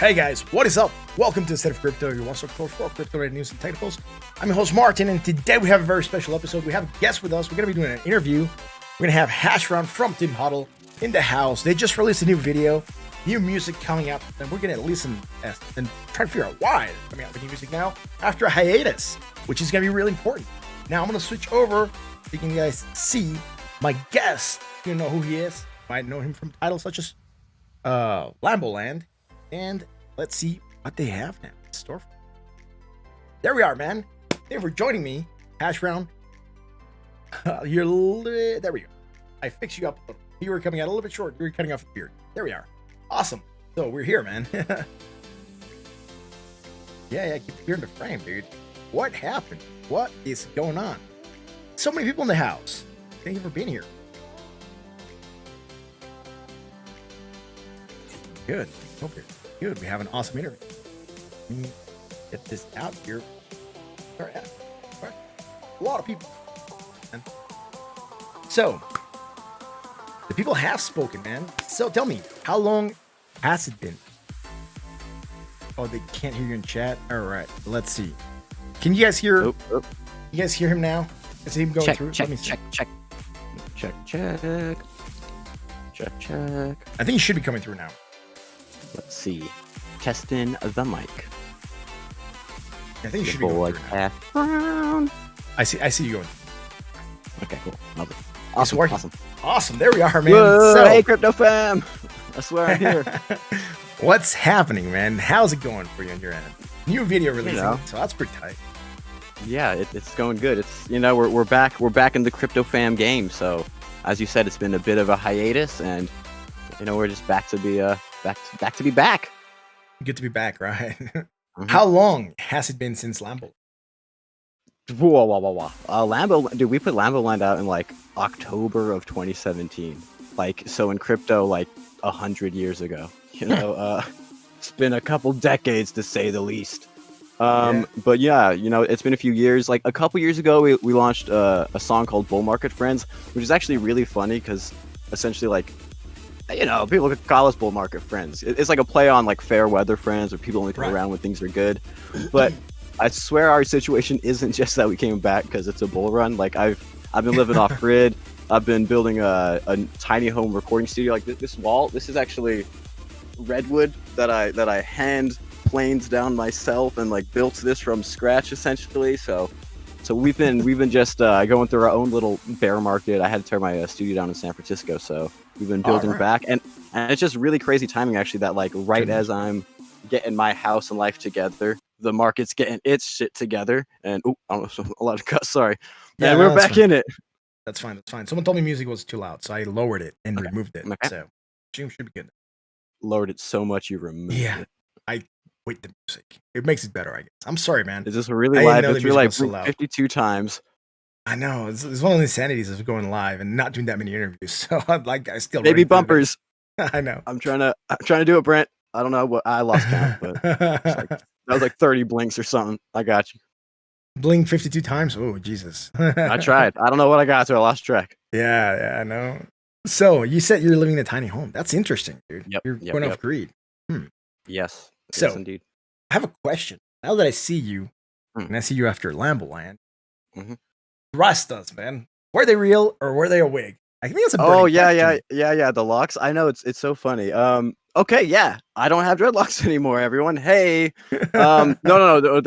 Hey guys, what is up? Welcome to State of Crypto, your one-stop source for crypto-related news and technicals. I'm your host Martin, and today we have a very special episode. We have a guest with us. We're going to be doing an interview. We're going to have Hashbrown from Team Hodl in the house. They just released a new video, new music coming out, and we're going to listen and try to figure out why they're coming out with new music now after a hiatus, which is going to be really important. Now I'm going to switch over so you can guys see my guest. You know who he is. You might know him from titles such as Lamboland. And let's see what they have now in store. There we are, man. Thank you for joining me, Hashbrown. There we go. I fixed you up. You were coming out a little bit short. You were cutting off the beard. There we are. Awesome. So we're here, man. Yeah, keep the beard in the frame, dude. What happened? What is going on? So many people in the house. Thank you for being here. Good. Okay. Good. We have an awesome interview. me get this out here. All right. A lot of people. So, the people have spoken, man. So tell me, how long has it been? Oh, they can't hear you in chat. All right, let's see. Can you guys hear? You guys hear him now? Is him going through? Check. I think he should be coming through now. Let's see. Testing the mic. I think you should be going through now. Hashbrown. I see you going. Okay, cool. Awesome. Awesome. There we are, man. Whoa, So, hey, Crypto Fam. I swear I'm here. What's happening, man? How's it going for you on your end? New video releasing, so that's pretty tight. Yeah, it's going good. It's we're back in the Crypto Fam game. So as you said, it's been a bit of a hiatus, and we're just back to be back. Good to be back, right? Mm-hmm. How long has it been since Lambo? Whoa. Lambo, dude, we put Lambo Land out in like October of 2017. Like, so in crypto, like 100 years ago. It's been a couple decades to say the least. But yeah, it's been a few years. Like a couple years ago, we launched a song called Bull Market Friends, which is actually really funny because essentially, like, people could call us bull market friends. It's like a play on like fair weather friends, where people only come around when things are good. But I swear our situation isn't just that we came back because it's a bull run. Like I've been living off grid. I've been building a tiny home recording studio. Like this wall. This is actually redwood that I hand planes down myself and like built this from scratch essentially. So we've been just going through our own little bear market. I had to tear my studio down in San Francisco, so we've been building back, and it's just really crazy timing actually that like right as I'm getting my house and life together, the market's getting its shit together, and I don't know, a lot of cuts, sorry. Yeah, we're back in it. That's fine. Someone told me music was too loud, so I lowered it and removed it. Okay. So should be good. Lowered it so much you removed it. I wait the music. It makes it better, I guess. I'm sorry, man. Is this really live? It's really like 52 times. I know. It's one of the insanities of going live and not doing that many interviews. So I still baby bumpers. I know. I'm trying to do it, Brent. I don't know what I lost count, but that was like 30 blinks or something. I got you. Blink 52 times. Oh, Jesus. I tried. I don't know what I got to. I lost track. Yeah, I know. So you said you're living in a tiny home. That's interesting, dude. Yep, you're going off grid. Yes. So yes, indeed. I have a question. Now that I see you, and I see you after Lambo Land, Rastas, man, were they real or were they a wig? I think that's a yeah. The locks. I know it's so funny. Okay, yeah. I don't have dreadlocks anymore. Everyone, hey. No.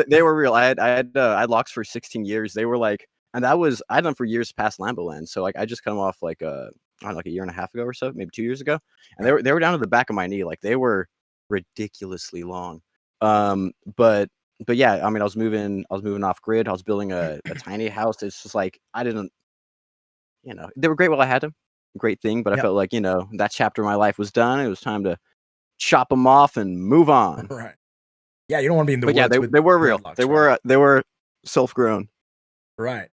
They were real. I had locks for 16 years. They were like, and I had them for years past Lambo Land. So like I just come off like I don't know, like a year and a half ago or so, maybe 2 years ago, and they were down to the back of my knee. Like they were ridiculously long. But yeah, I mean, I was moving off grid. I was building a tiny house. It's just like I didn't, they were great while I had them. Great thing, but I felt like that chapter of my life was done. It was time to chop them off and move on. Right. Yeah, you don't want to be in the woods. Yeah, they were real. They were self-grown. Right.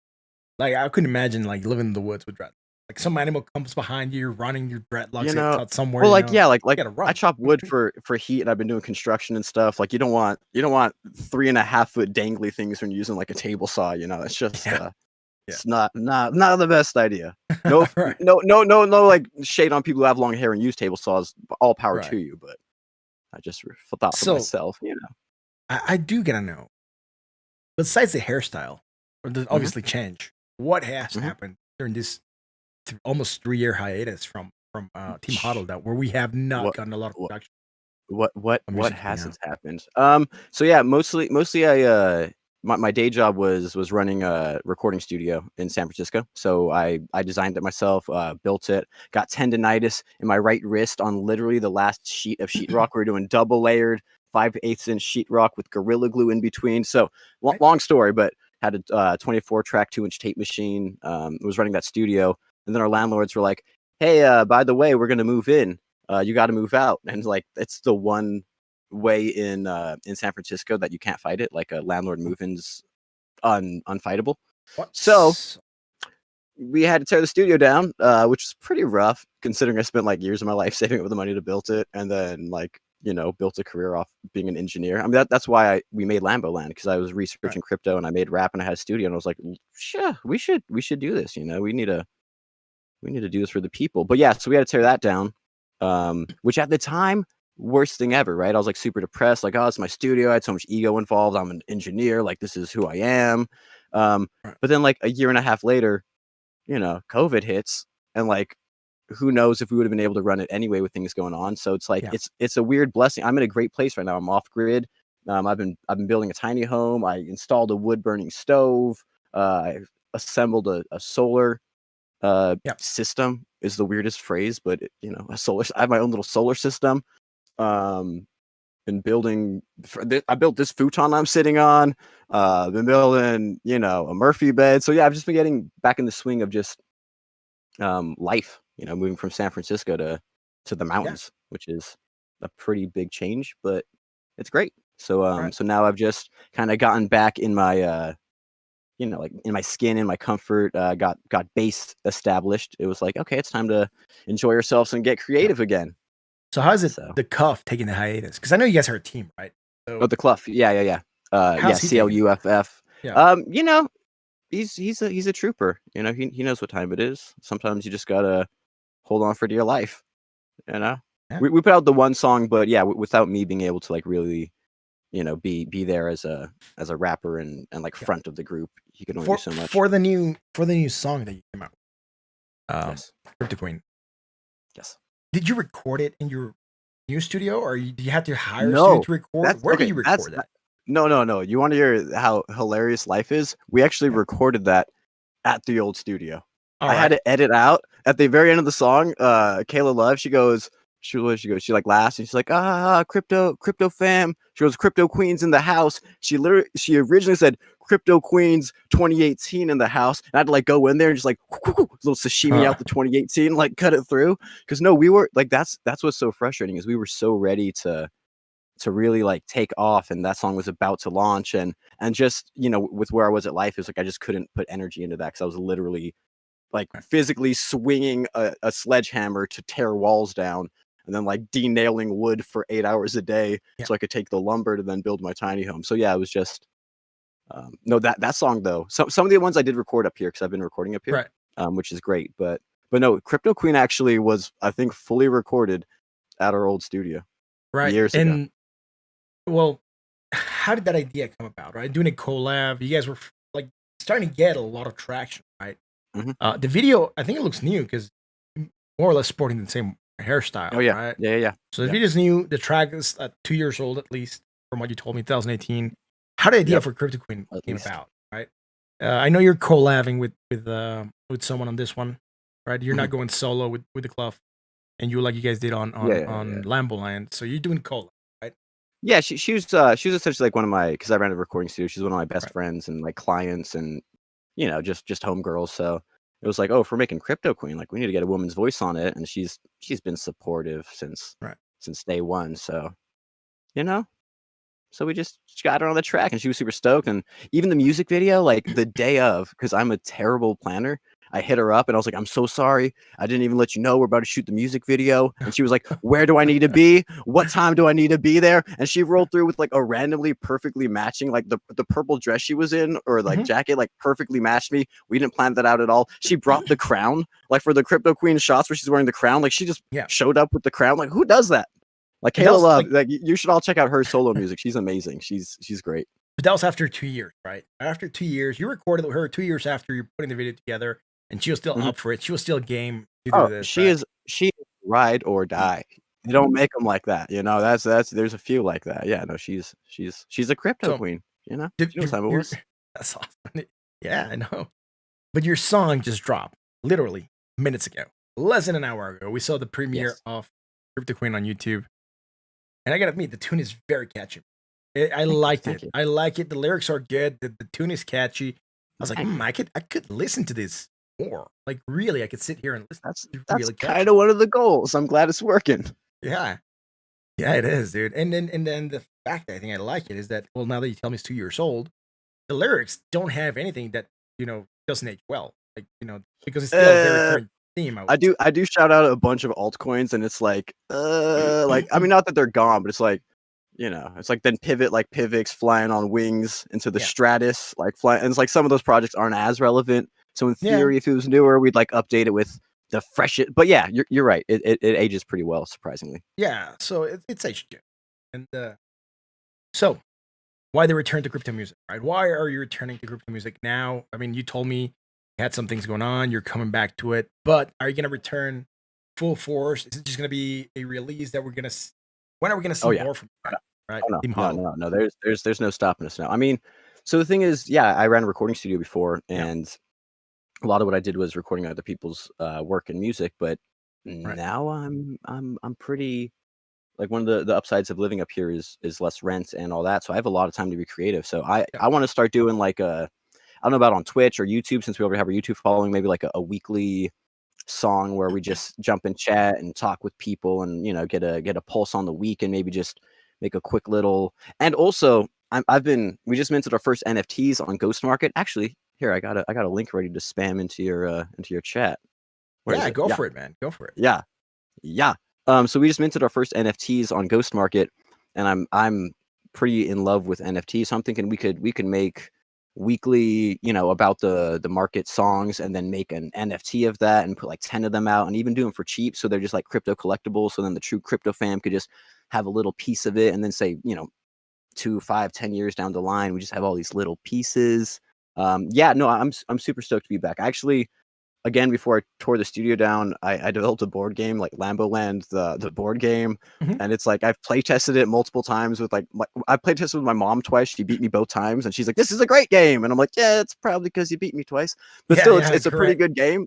Like I couldn't imagine like living in the woods with dreadlocks. Like some animal comes behind you, running your dreadlocks out somewhere. Well, like I chop wood for heat, and I've been doing construction and stuff. Like you don't want 3.5 foot dangly things when you're using like a table saw. It's just it's not the best idea. No, no, like shade on people who have long hair and use table saws. All power to you, but I just thought for myself. I do gotta know. Besides the hairstyle, or the obviously change, what has happened during this almost 3-year hiatus from Team Hodl where we have not gotten a lot of production? What hasn't happened? So yeah, mostly I my day job was running a recording studio in San Francisco. So I designed it myself, built it, got tendonitis in my right wrist on literally the last sheet of sheetrock. We were doing double layered 5/8 inch sheetrock with Gorilla Glue in between. So long story, but had a 24-track 2-inch tape machine. Was running that studio. And then our landlords were like, hey, by the way, we're going to move in. You got to move out. And like, it's the one way in San Francisco that you can't fight it. Like a landlord move-in's unfightable. What? So we had to tear the studio down, which is pretty rough considering I spent like years of my life saving up the money to build it. And then like built a career off being an engineer. I mean, that's why we made Lambo Land, because I was researching crypto and I made rap and I had a studio and I was like, sure, we should do this. We need to do this for the people. But yeah, so we had to tear that down, which at the time, worst thing ever, right? I was like super depressed, like, oh, it's my studio. I had so much ego involved. I'm an engineer. Like, this is who I am. But then like a year and a half later, COVID hits, and like, who knows if we would have been able to run it anyway with things going on. So it's like, it's a weird blessing. I'm in a great place right now. I'm off grid. I've been building a tiny home. I installed a wood burning stove. I assembled a solar system, is the weirdest phrase, but a solar. I have my own little solar system. Been building. I built this futon I'm sitting on. Been building, a Murphy bed. So yeah, I've just been getting back in the swing of just life. Moving from San Francisco to the mountains, which is a pretty big change, but it's great. So so now I've just kind of gotten back in my like in my skin, in my comfort, got base established. It was like, okay, it's time to enjoy yourselves and get creative again. So how's it the Cuff taking the hiatus? Because I know you guys are a team, right? So, the Cluff, yeah. CLUFF. Yeah. He's a trooper. He knows what time it is. Sometimes you just gotta hold on for dear life. Yeah. We put out the one song, but yeah, without me being able to like really, be there as a rapper and like front of the group, he could only do so much. For the new song that you came out, yes, Crypto Queen. Yes. Did you record it in your new studio, or do you have to hire a studio to record? Where do you record that? No. You want to hear how hilarious life is? We actually recorded that at the old studio. I had to edit out at the very end of the song. Kayla Love, she like laughs and she's like, crypto fam. She goes, Crypto Queens in the house. She originally said Crypto Queens 2018 in the house. And I had to like go in there and just like little sashimi out the 2018, like cut it through. Because no, we were like, that's what's so frustrating, is we were so ready to really like take off, and that song was about to launch, and just with where I was at life, it was like I just couldn't put energy into that, because I was literally like physically swinging a sledgehammer to tear walls down, and then like denailing wood for 8 hours a day so I could take the lumber to then build my tiny home. So yeah, it was just no, that song though. Some of the ones I did record up here, because I've been recording up here, which is great. But no, Crypto Queen actually was, I think, fully recorded at our old studio years ago. Well, how did that idea come about? Right, doing a collab, you guys were like starting to get a lot of traction, right? Mm-hmm. The video, I think it looks new because more or less sporting the same hairstyle. Oh yeah, right? Yeah. So the video's new. The track is 2 years old, at least from what you told me, 2018. How did the idea for Crypto Queen came about? Right. I know you're collabing with someone on this one, right? You're not going solo with the Club, and you guys did on Lambo Land. So you're doing collab. Yeah, she was essentially like one of my, because I ran a recording studio. She's one of my best friends and like clients, and just homegirls. So it was like, oh, if we're making Crypto Queen, like we need to get a woman's voice on it, and she's been supportive since day one. So so we just got her on the track, and she was super stoked. And even the music video, like the day of, because I'm a terrible planner, I hit her up and I was like, I'm so sorry. I didn't even let you know we're about to shoot the music video. And she was like, where do I need to be? What time do I need to be there? And she rolled through with like a randomly perfectly matching, like the purple dress she was in, or like jacket, like perfectly matched me. We didn't plan that out at all. She brought the crown, like for the Crypto Queen shots where she's wearing the crown. Like she just showed up with the crown. Like, who does that? Like Kayla Love, like you should all check out her solo music. She's amazing. She's great. But that was after 2 years, right? After 2 years, you recorded with her 2 years after you're putting the video together, and she was still up for it. She was still game to do this. She is ride or die. They don't make them like that, That's there's a few like that. Yeah, no, she's a crypto queen. She knows how it was. That's awesome. Yeah, I know. But your song just dropped literally minutes ago, less than an hour ago. We saw the premiere of Crypto Queen on YouTube. And I gotta admit, the tune is very catchy. I liked it. I like it. The lyrics are good. The tune is catchy. I was like, I could listen to this more. Like, really, I could sit here and listen. That's really kind of one of the goals. I'm glad it's working. Yeah, it is, dude. And then the fact that I think I like it is that, well, now that you tell me it's 2 years old, the lyrics don't have anything that doesn't age well. Like, because it's still a very current theme. I do shout out a bunch of altcoins, and it's like, I mean, not that they're gone, but it's like, it's like then Pivot, like Pivx flying on wings into the stratus, like fly, and it's like some of those projects aren't as relevant. So in theory, if it was newer, we'd like update it with the freshest. But yeah, you're right. It ages pretty well, surprisingly. Yeah, so it's aged good. And so why the return to crypto music, right? Why are you returning to crypto music now? I mean, you told me you had some things going on, you're coming back to it, but are you going to return full force? Is it just going to be a release that we're going to when are we going to see more from that, right? Oh, Team no, Hodl. no, no. There's no stopping us now. I mean, so the thing is, yeah, I ran a recording studio before, and a lot of what I did was recording other people's work and music. But now I'm pretty, like, one of the upsides of living up here is less rent and all that. So I have a lot of time to be creative. So I want to start doing like I don't know about on Twitch or YouTube, since we already have our YouTube following, maybe like a weekly song where we just jump in chat and talk with people and get a pulse on the week, and maybe just make a quick little. And also we just minted our first NFTs on Ghost Market. Actually, here I got a link ready to spam into your chat. Go for it, man. Go for it. Yeah. So we just minted our first NFTs on Ghost Market, and I'm pretty in love with NFTs. So I'm thinking we could make weekly, about the market songs, and then make an NFT of that and put like 10 of them out, and even do them for cheap, so they're just like crypto collectibles. So then the true crypto fam could just have a little piece of it, and then say, 2, 5, 10 years down the line, we just have all these little pieces. I'm super stoked to be back. Actually, again, before I tore the studio down, I developed a board game, like Lambo Land, the board game. And it's like, I've play tested it multiple times with I play tested with my mom twice. She beat me both times, and she's like, "This is a great game." And I'm like, "Yeah, it's probably because you beat me twice, but still, it's a pretty good game,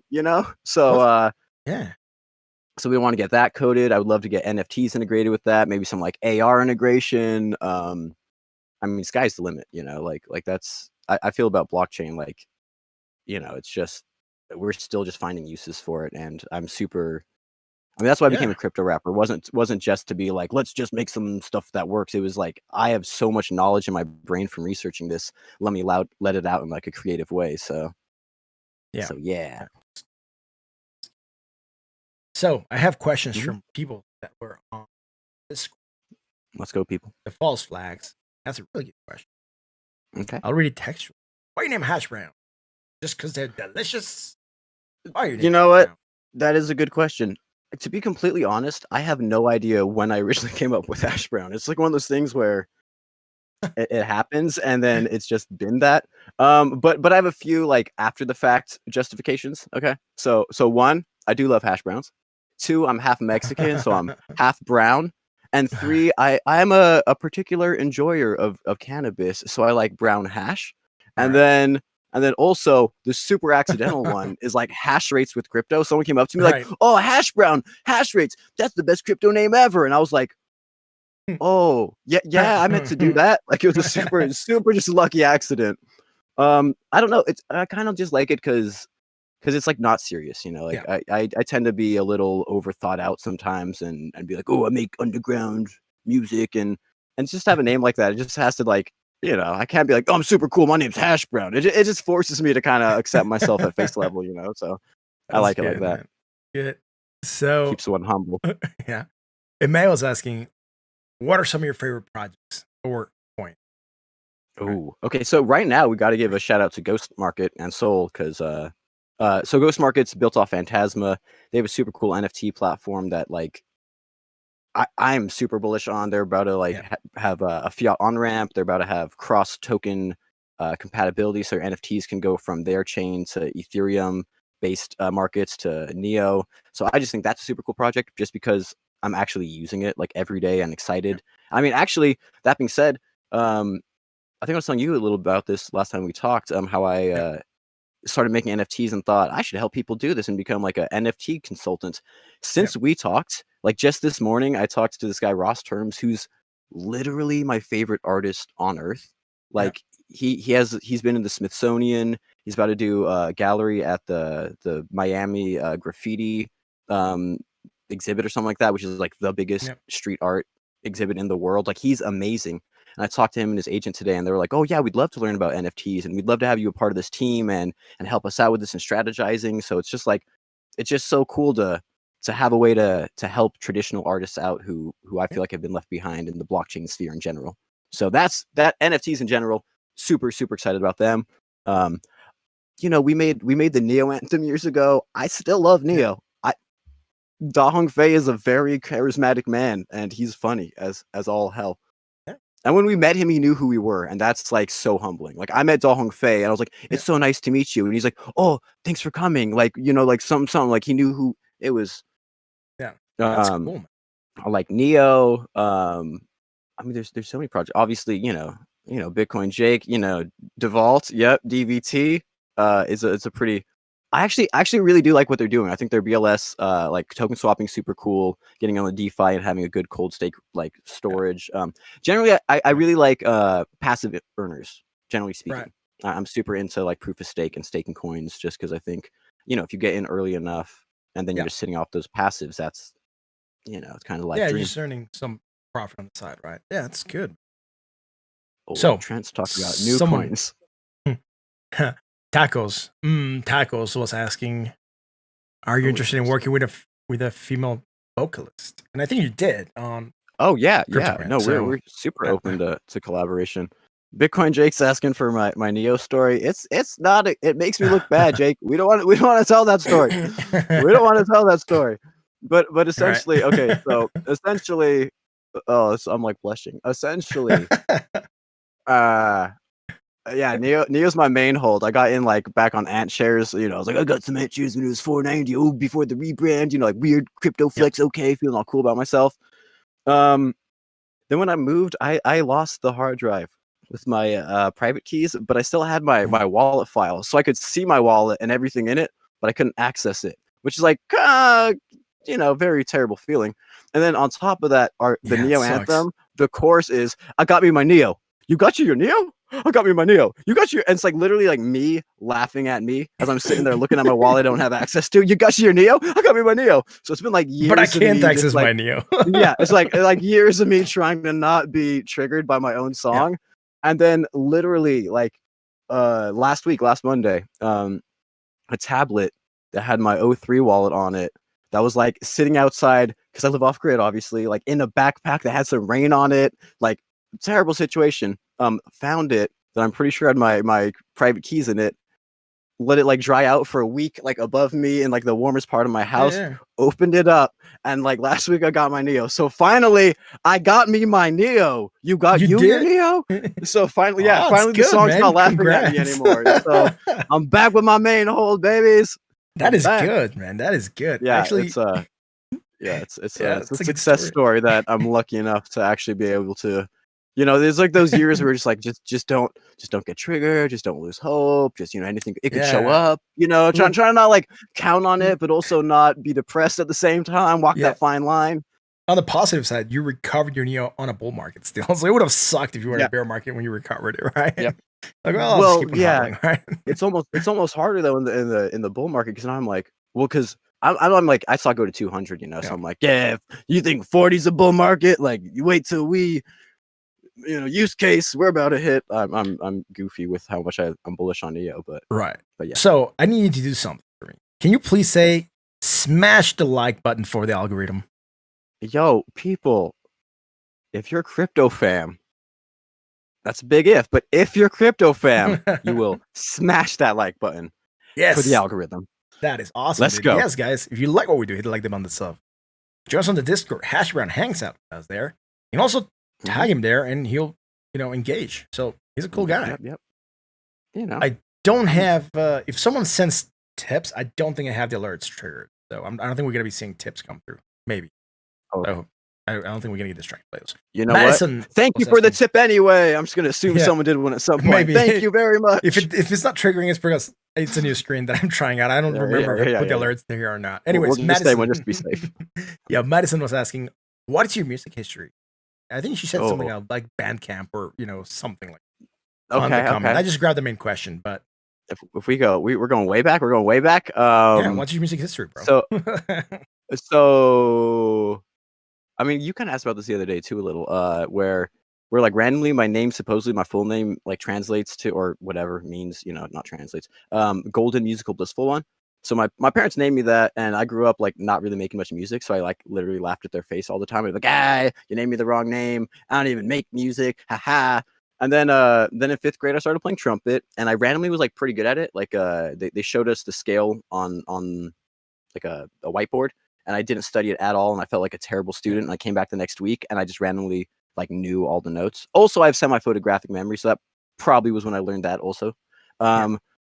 So so we want to get that coded. I would love to get NFTs integrated with that, maybe some like AR integration. I mean, sky's the limit, like that's, I feel about blockchain, like, it's just, we're still just finding uses for it. And that's why I became a crypto rapper. It wasn't just to be like, let's just make some stuff that works. It was like, I have so much knowledge in my brain from researching this. Let me let it out in like a creative way. So yeah. So I have questions from people that were on this. Let's go, people. The false flags. That's a really good question. Okay. I'll read it textual. Why you name Hashbrown? Just because they're delicious? You know what? That is a good question. To be completely honest, I have no idea when I originally came up with Hashbrown. It's like one of those things where it happens, and then it's just been that. But I have a few like after the fact justifications. Okay. So one, I do love hash browns. 2, I'm half Mexican, so I'm half brown. And 3, I'm a particular enjoyer of cannabis, so I like brown hash. And then also the super accidental one is like hash rates with crypto. Someone came up to me like, "Oh, Hashbrown, hash rates, that's the best crypto name ever." And I was like, "Oh, yeah, I meant to do that." Like, it was a super just lucky accident. I don't know. I kind of just like it because it's like not serious, like I tend to be a little over thought out sometimes, and be like, "Oh, I make underground music," and just have a name like that. It just has to like, I can't be like, "Oh, I'm super cool. My name's Hashbrown." It just forces me to kind of accept myself at face level, So I like it like that. Man. Good. So keeps one humble. Yeah. Emmanuel's asking, what are some of your favorite projects or point? Oh, okay. So right now we got to give a shout out to Ghost Market and Soul, because so Ghost Market's built off Phantasma. They have a super cool NFT platform that like I'm super bullish on. They're about to have a fiat on ramp. They're about to have cross token compatibility, so your NFTs can go from their chain to Ethereum based markets to Neo. So I just think that's a super cool project, just because I'm actually using it like every day and excited. I mean, actually, that being said, I think I was telling you a little about this last time we talked. How I started making NFTs and thought I should help people do this and become like a NFT consultant. Since we talked, like just this morning, I talked to this guy, Ross Terms, who's literally my favorite artist on earth. Like he's been in the Smithsonian. He's about to do a gallery at the Miami graffiti exhibit or something like that, which is like the biggest street art exhibit in the world. Like, he's amazing. And I talked to him and his agent today, and they were like, "Oh yeah, we'd love to learn about NFTs, and we'd love to have you a part of this team and help us out with this and strategizing." So it's just like, it's just so cool to have a way to help traditional artists out who I feel like have been left behind in the blockchain sphere in general. So that's that. NFTs in general, super excited about them. We made the Neo anthem years ago. I still love Neo. Da Hong Fei is a very charismatic man, and he's funny as all hell. Yeah. And when we met him, he knew who we were, and that's like so humbling. Like I met Da Hong Fei, and I was like, "It's so nice to meet you," and he's like, "Oh, thanks for coming." Like like something. Like he knew who it was. Yeah, that's cool, man. I like Neo. I mean, there's so many projects. Obviously, Bitcoin Jake. DeVault. Yep, DVT. It's a pretty. I actually really do like what they're doing. I think their BLS, like token swapping, super cool. Getting on the DeFi and having a good cold stake like storage. Generally, I really like passive earners. Generally speaking, Right. I'm super into like proof of stake and staking coins, just because I think if you get in early enough and then you're just sitting off those passives, that's it's kind of like you're just earning some profit on the side, right? Yeah, that's good. Oh, So Trent's talking about new coins. Tacos was asking, are you interested in working with a female vocalist? And I think you did on. Oh yeah. Cryptogram, No, so- we're super open to collaboration. Bitcoin Jake's asking for my Neo story. It's not. It makes me look bad, Jake. We don't want to tell that story. We don't want to tell that story. But essentially, okay. So essentially, I'm like blushing. Essentially, yeah, Neo's my main hold. I got in like back on Ant shares. I was like, I got some Ant shares when it was 490. Oh, before the rebrand. Like weird crypto flex. Okay, feeling all cool about myself. Then when I moved, I lost the hard drive with my private keys, but I still had my wallet file, so I could see my wallet and everything in it, but I couldn't access it, which is like very terrible feeling. And then on top of that, the Neo anthem, the chorus is, I got me my Neo. You got your Neo? I got me my Neo. You got your, and it's like literally like me laughing at me as I'm sitting there looking at my wallet I don't have access to. You got your Neo? I got me my Neo. So it's been like years. But I can't access my Neo. Yeah, it's like years of me trying to not be triggered by my own song. Yeah. And then literally like last Monday, a tablet that had my O3 wallet on it that was like sitting outside because I live off grid, obviously, like in a backpack that had some rain on it, like terrible situation. Found it that I'm pretty sure had my private keys in it. Let it like dry out for a week, like above me in like the warmest part of my house. Yeah. Opened it up, and like last week I got my Neo. So finally, I got me my Neo. You got your Neo. So finally, finally the song's not laughing at me anymore. So I'm back with my main hold, babies. That is good, man. That is good. Yeah, actually, it's a success story that I'm lucky enough to actually be able to. There's like those years where just like just don't get triggered, just don't lose hope, just anything it could show up. Trying to not like count on it, but also not be depressed at the same time. Walk that fine line. On the positive side, you recovered your Neo on a bull market still, so it would have sucked if you were in a bear market when you recovered it, right? Yep. Like, well, hodling, right? It's almost harder though in the bull market because I'm like, well, because I'm like I saw it go to 200, so I'm like, if you think 40's a bull market, like you wait till we. Use case, we're about to hit. I'm goofy with how much I'm bullish on Neo, but yeah. So I need you to do something for me. Can you please say smash the like button for the algorithm? Yo, people, if you're crypto fam, that's a big if, but if you're crypto fam, you will smash that like button for the algorithm. That is awesome. Let's go. Yes, guys, if you like what we do, hit the like button on the sub. Join us on the Discord. Hashbrown hangs out with us there. And also tag him there and he'll engage. So he's a cool guy. Yep. I don't have if someone sends tips, I don't think I have the alerts triggered. So I don't think we're gonna be seeing tips come through. Maybe. So I don't think we're gonna get distracted by those. Madison, what? Thank you for the tip anyway. I'm just gonna assume someone did one at some point. Maybe. Thank you very much. If it's not triggering, it's because it's a new screen that I'm trying out. I don't remember if I put the alerts there or not. Anyways, we'll Madison, just to be safe. Yeah, Madison was asking, what is your music history? I think she said something like Bandcamp or something like that. Okay. I just grabbed the main question, but if we go, we're going way back. We're going way back. What's your music history, bro? So, I mean, you kind of asked about this the other day too, a little. Where like randomly my name, supposedly my full name, like translates to or whatever means, not translates. Golden Musical Blissful One. So my parents named me that, and I grew up like not really making much music, so I like literally laughed at their face all the time. They're like, "Ah, you named me the wrong name. I don't even make music, haha." And then in fifth grade, I started playing trumpet, and I randomly was like pretty good at it. Like they showed us the scale on like a whiteboard, and I didn't study it at all, and I felt like a terrible student. And I came back the next week, and I just randomly like knew all the notes. Also, I have semi-photographic memory, so that probably was when I learned that also.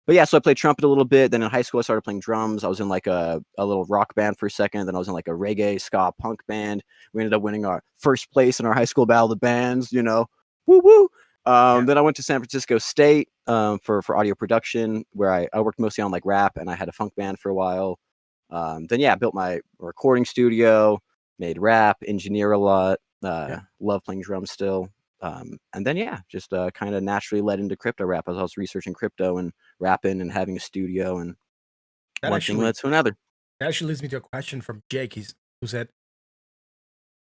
But yeah, so I played trumpet a little bit. Then in high school, I started playing drums. I was in like a little rock band for a second. Then I was in like a reggae ska punk band. We ended up winning our first place in our high school battle of the bands. You know, woo woo. Then I went to San Francisco State for audio production, where I worked mostly on like rap, and I had a funk band for a while. Then yeah, I built my recording studio, made rap, engineer a lot. Love playing drums still. And then yeah, just kind of naturally led into crypto rap as I was researching crypto and rapping and having a studio, and That one thing actually led to another. that actually leads me to a question from Jake. Who said,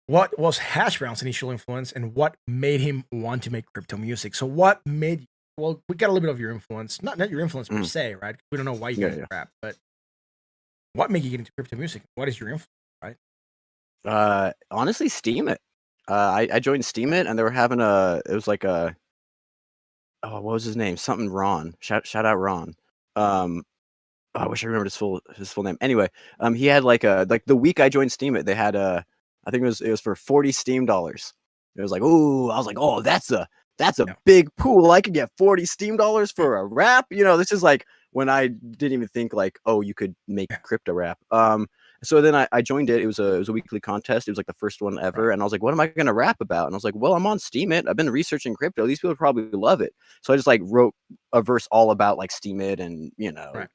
"What was Hashbrown's initial influence, and what made him want to make crypto music?" So, what made well, we got a little bit of your influence, not your influence per se, right? We don't know why you got into rap, but what made you get into crypto music? What is your influence, right? Honestly, Steam It. I joined Steam It, and they were having it was like a, oh, what was his name? Something Ron. Shout out Ron. I wish I remembered his full name. Anyway, he had like the week I joined Steam It, they had I think it was for 40 Steam dollars. It was like, ooh, I was like, oh, that's a big pool. I could get 40 Steam dollars for a rap. You know, this is like when I didn't even think like, oh, you could make crypto rap. So then I joined it. It was a weekly contest. It was like the first one ever. And I was like, what am I going to rap about? And I was like, well, I'm on Steam It. I've been researching crypto. These people probably love it. So I just like wrote a verse all about like Steam It, and you know,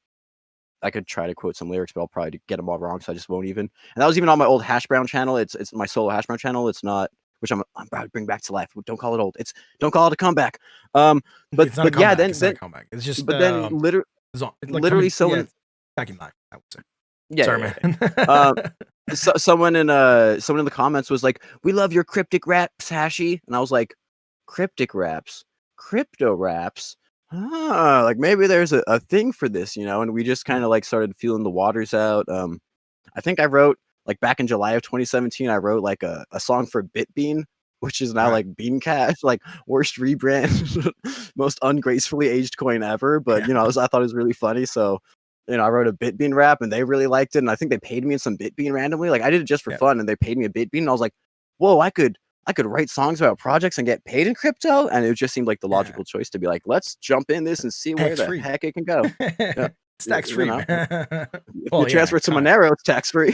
I could try to quote some lyrics, but I'll probably get them all wrong, so I just won't even. And that was even on my old Hashbrown channel. It's my solo Hashbrown channel. It's not, which I'm about to bring back to life. Don't call it old. Don't call it a comeback. But yeah, then it's not a comeback. It's just but then literally someone back in life, I would say. Yeah, sorry, man. So, someone in the comments was like, "We love your cryptic raps, Hashy," and I was like, "Cryptic raps, crypto raps." Like maybe there's a thing for this, you know, and we just kind of like started feeling the waters out. I think I wrote like back in July of 2017, I wrote like a song for Bitbean, which is now like Bean Cash, like worst rebrand, most ungracefully aged coin ever. But you know, I thought it was really funny, so you know, I wrote a Bitbean rap, and they really liked it, and I think they paid me in some Bitbean randomly. Like I did it just for fun, and they paid me a Bitbean, and I was like, whoa, I could write songs about projects and get paid in crypto. And it just seemed like the logical choice to be like, let's jump in this and see where the heck it can go. Yeah. It's tax free. You know? If you transfer it to Monero, it's tax free.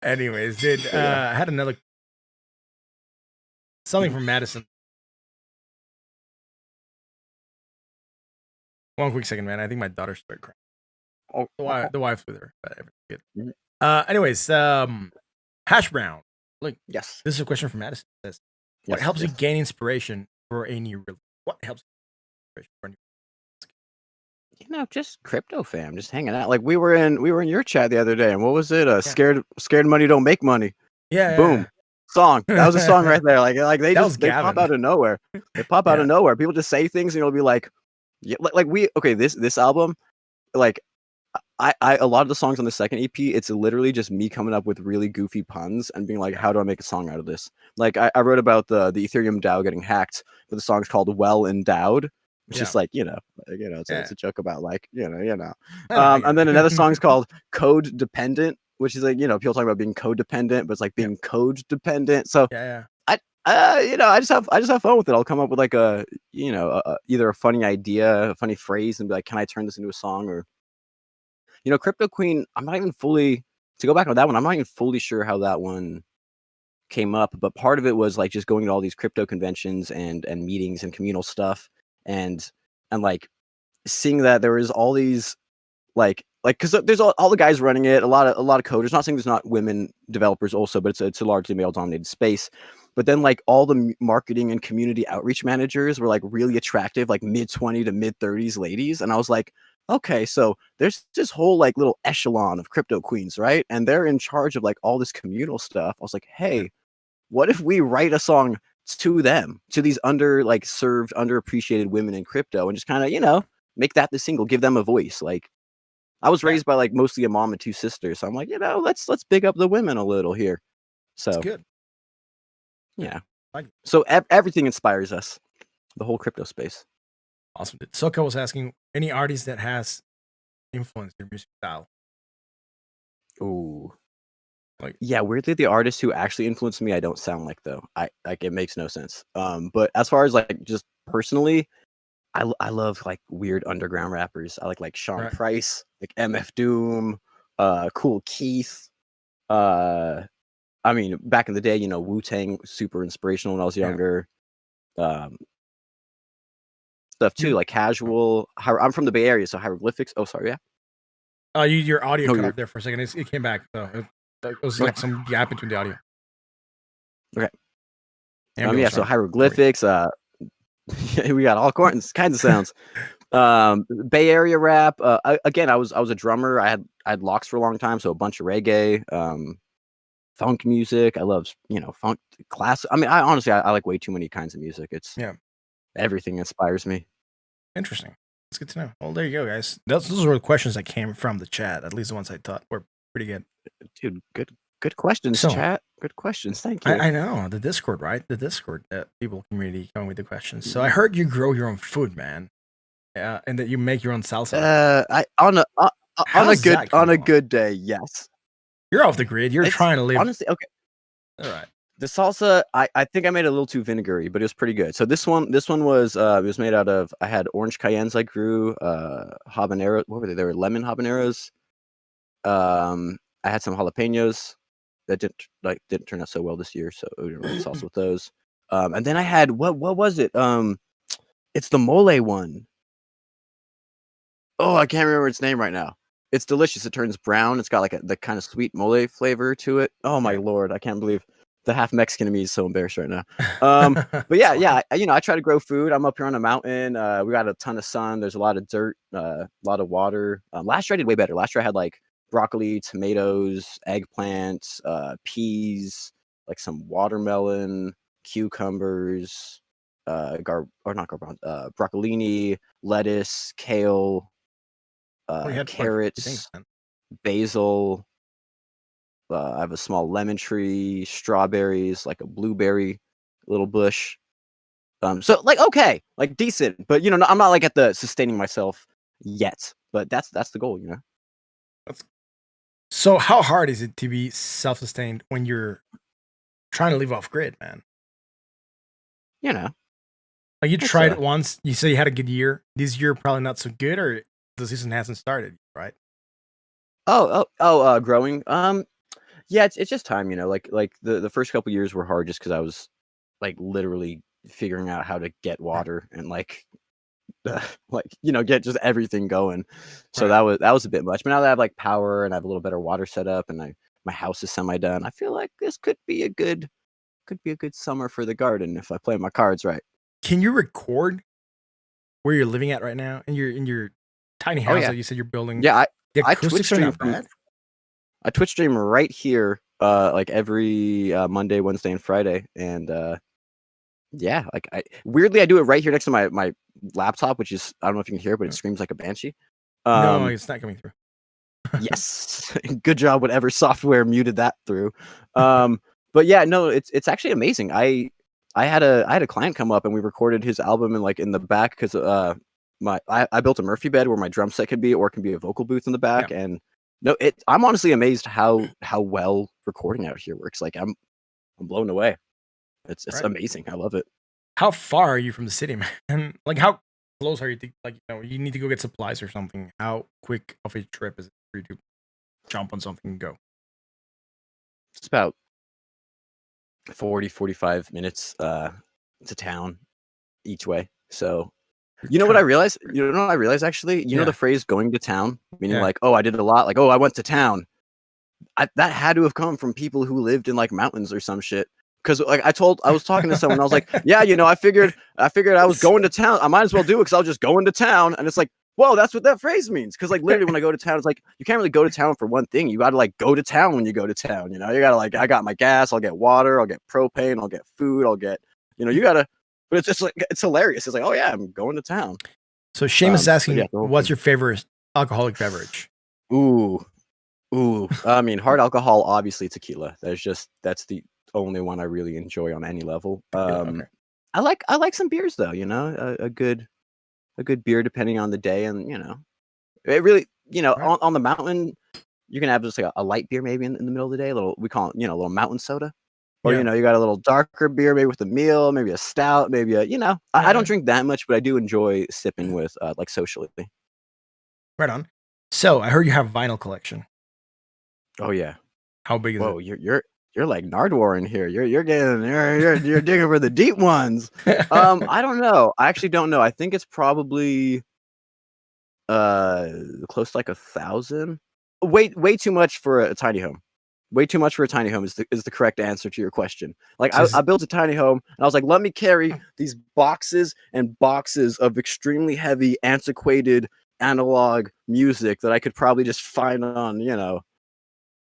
Anyways, dude, I had another something from Madison. One quick second, man. I think my daughter started crying. Oh, the wife's with her. But good. Anyways, Hashbrown. Look, yes. This is a question from Madison. It says, what helps you gain inspiration for a new release? What helps you for a new release? You know, just crypto fam, just hanging out. Like we were in your chat the other day, and what was it? Scared money don't make money. Yeah. Boom. Song. That was a song right there. Like they pop out of nowhere. They pop out of nowhere. People just say things, and you'll be like, yeah, this album, like I a lot of the songs on the second EP, it's literally just me coming up with really goofy puns and being like, how do I make a song out of this? Like I wrote about the Ethereum DAO getting hacked, but the song's called Well Endowed, which is like, it's a joke about like, you know. And then another song's called Code Dependent, which is like, you know, people talk about being codependent, but it's like being code dependent. So you know, I just have fun with it. I'll come up with like a, you know, either a funny idea, a funny phrase, and be like, can I turn this into a song? Or, you know, Crypto Queen, I'm not even fully, to go back on that one, I'm not even fully sure how that one came up, but part of it was like just going to all these crypto conventions and meetings and communal stuff, and like seeing that there was all these like because there's all the guys running it, a lot of coders. Not saying there's not women developers also, but it's a largely male dominated space. But then like all the marketing and community outreach managers were like really attractive, like mid-20 to mid-30s ladies, and I was like, okay, so there's this whole like little echelon of crypto queens, right? And they're in charge of like all this communal stuff. I was like, hey, what if we write a song to them, to these underappreciated women in crypto, and just kind of, you know, make that the single, give them a voice. Like, I was raised by like mostly a mom and 2 sisters, so I'm like, let's big up the women a little here. It's So good. yeah, Like, so everything inspires us, the whole crypto space. awesome. Soka was asking any artist that has influenced your music style. Ooh. Like, Yeah, weirdly, the artists who actually influenced me, I don't sound like though. I like it makes no sense. But as far as like just personally, I love like weird underground rappers. I like Sean right. Price, like MF Doom, Cool Keith. I mean, back in the day, Wu-Tang super inspirational when I was Yeah. younger. Stuff too, You- like Casual. I'm from the Bay Area, so hieroglyphics. Oh, sorry, yeah. Your audio No, cut you're off there for a second. It came back though. It was okay. like some gap between the audio. Okay. Ambulance Yeah. So run. hieroglyphics. We got all kinds of sounds. Bay Area rap. Again, I was a drummer. I had locks for a long time, so a bunch of reggae, funk music. I love funk class. I mean, I honestly I like way too many kinds of music. It's everything inspires me. Interesting. It's good to know. Well, there you go, guys. Those were the questions that came from the chat. At least the ones I thought were pretty good. Dude, good questions, So, chat. Good questions. Thank you. I know the Discord, right? The Discord people community coming with the questions. So I heard you grow your own food, man. Yeah, and that you make your own salsa. On a Along? good day, yes. You're off the grid. You're It's trying to live. honestly okay. All right. The salsa, I think I made it a little too vinegary, but it was pretty good. So this one was it was made out of, I had orange cayennes I grew, habanero. What were they? They were lemon habaneros. I had some jalapenos that didn't turn out so well this year, so we didn't really salsa with those. And then I had what was it? It's the mole one. Oh, I can't remember its name right now. It's delicious. It turns brown. It's got like the kind of sweet mole flavor to it. Oh my lord, I can't believe the half Mexican in me is so embarrassed right now. But yeah, I try to grow food. I'm up here on a mountain. We got a ton of sun. There's a lot of dirt, a lot of water. Last year I did way better. Last year I had like broccoli, tomatoes, eggplants, peas, like some watermelon, cucumbers, broccolini, lettuce, kale, carrots, basil. I have a small lemon tree, strawberries, like a blueberry little bush. So like okay, like decent, but I'm not like at the sustaining myself yet. But that's the goal, So how hard is it to be self-sustained when you're trying to live off grid, man? Like you tried it once. You say you had a good year. This year probably not so good, or the season hasn't started, right? Growing. Yeah, it's just time, like the first couple years were hard just because I was like literally figuring out how to get water and get just everything going. So that was a bit much. But now that I have like power and I have a little better water setup and my house is semi done, I feel like this could be a good summer for the garden if I play my cards right. Can you record where you're living at right now in your tiny house that you said you're building? Yeah, I Twitch stream from. I Twitch stream right here, like every Monday, Wednesday, and Friday, and yeah, like weirdly I do it right here next to my laptop, which is I don't know if you can hear it, but it screams like a banshee. No, it's not coming through. Yes, good job. Whatever software muted that through. But yeah, no, it's actually amazing. I had a client come up and we recorded his album in the back because I built a Murphy bed where my drum set could be, or it can be a vocal booth in the back. Yeah. And no, I'm honestly amazed how well recording out here works. Like I'm blown away. It's amazing. I love it. How far are you from the city, man? Like how close are you to you need to go get supplies or something? How quick of a trip is it for you to jump on something and go? It's about 45 minutes to town each way. So what I realized? Actually? You know the phrase going to town? Meaning like, oh, I did a lot. Like, oh, I went to town. That had to have come from people who lived in like mountains or some shit. Because like I was talking to someone, I was like, yeah, I figured I was going to town. I might as well do it because I was just going to town. And it's like, whoa, that's what that phrase means. Because like literally when I go to town, it's like you can't really go to town for one thing. You got to like go to town when you go to town. You got to like I got my gas, I'll get water, I'll get propane, I'll get food, I'll get you got to. But it's just like it's hilarious. It's like, oh yeah, I'm going to town. So Seamus is asking, what's your favorite alcoholic beverage? Ooh, ooh. I mean, hard alcohol, obviously tequila. That's the only one I really enjoy on any level. Okay. I like some beers though. You know, a good beer depending on the day, and you know, it really, you know, Right. on the mountain, you can have just like a light beer maybe in the middle of the day. A little, we call it, you know, a little mountain soda. Or, you Yeah. know, you got a little darker beer, maybe with a meal, maybe a stout, maybe a, you know, I don't drink that much, but I do enjoy sipping with, like, socially. Right on. So I heard you have vinyl collection. Oh, yeah. How big is Whoa, you're like Nardwar in here. You're getting you're digging for the deep ones. it? I don't know. I actually don't know. I think it's probably close to like 1,000. Way too much for a tiny home. Way too much for a tiny home is the correct answer to your question. Like I built a tiny home and I was like, let me carry these boxes and boxes of extremely heavy, antiquated analog music that I could probably just find on, you know,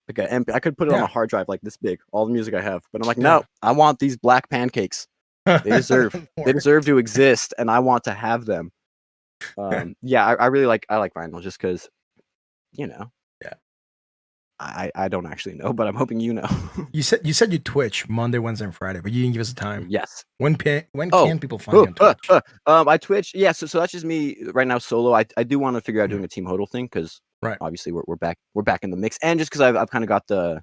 like I could put it on a hard drive like this big, all the music I have. But I'm like, no, I want these black pancakes. They deserve to exist, and I want to have them. Yeah, I really like vinyl just because, you know. Yeah. I don't actually know, but I'm hoping you know. You said you Twitch Monday, Wednesday, and Friday, but you didn't give us a time. Yes. When can people find you on Twitch? I Twitch. Yeah, so that's just me right now solo. I do want to figure out doing a Team Hodl thing because obviously we're back in the mix, and just because I've kind of got the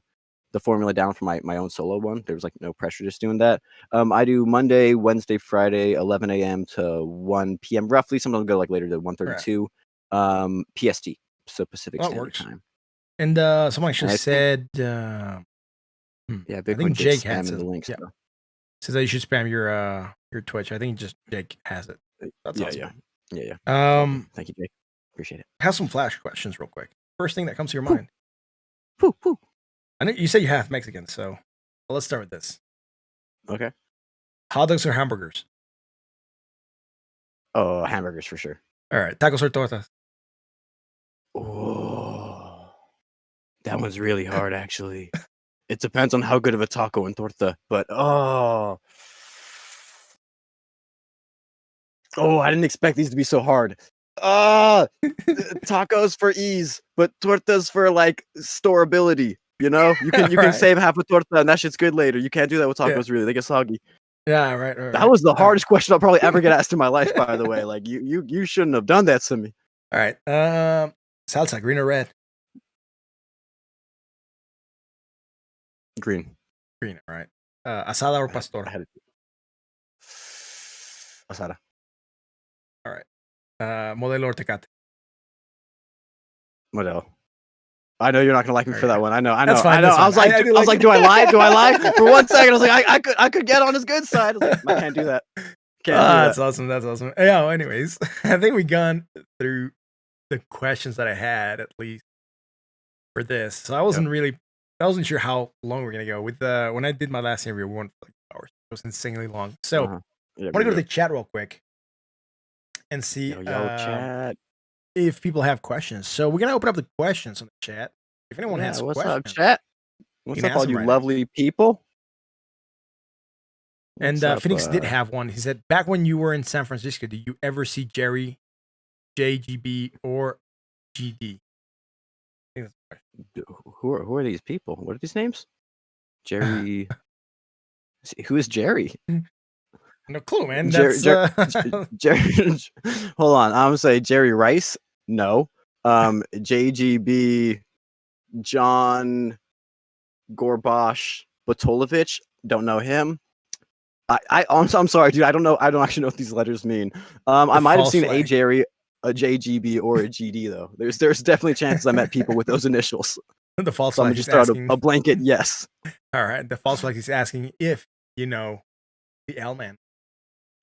formula down for my own solo one. There was like no pressure just doing that. I do Monday, Wednesday, Friday, 11 a.m. to 1 p.m. roughly. Sometimes I'll go like later to 1:32 PST, so Pacific Standard Time. And someone actually said, yeah, I think Jake has the links. Yeah. Says that you should spam your Twitch. I think just Jake has it. That's awesome. Yeah. Thank you, Jake. Appreciate it. Have some flash questions real quick. First thing that comes to your mind. Pooh. I know you said you half Mexican, so let's start with this. Okay. Hot dogs or hamburgers? Oh, hamburgers for sure. All right. Tacos or tortas? Oh, that one's really hard, actually. It depends on how good of a taco and torta, but I didn't expect these to be so hard. Tacos for ease, but tortas for like storeability. You know, you can save half a torta and that shit's good later. You can't do that with tacos, really. They get soggy. Yeah, right. That was the hardest question I'll probably ever get asked in my life, by the way. Like you shouldn't have done that to me. All right. Salsa, green or red? Green. Green, all right. Asada or pastor? Asada. All right. Modelo or Tecate? Modelo. I know you're not gonna like me for that one. I know. That's fine, I know. I was like, do I lie? Do I lie? For 1 second, I was like, I could get on his good side. I was like, I can't do that. That's awesome. That's awesome. Yeah. Anyways, I think we gone through the questions that I had at least for this. So I wasn't sure how long we're gonna go. With when I did my last interview, we went for like hours. It was insanely long. So I want to go to the chat real quick and see chat. If people have questions. So we're gonna open up the questions on the chat. If anyone has what's questions, up, chat? What's up, all you lovely people? And Phoenix did have one. He said, back when you were in San Francisco, did you ever see Jerry, JGB, or GD? Who are these people? What are these names? Jerry. Who is Jerry? No clue, man. Jerry. Hold on. I'm gonna say Jerry Rice. No. JGB. John Gorbash Batolovich. Don't know him. I'm sorry, dude. I don't know. I don't actually know what these letters mean. I might have seen a Jerry, a JGB, or a GD though. There's definitely chances I met people with those initials. The false flag. I'm just throw a blanket yes. All right. The false flag is asking if you know the L man.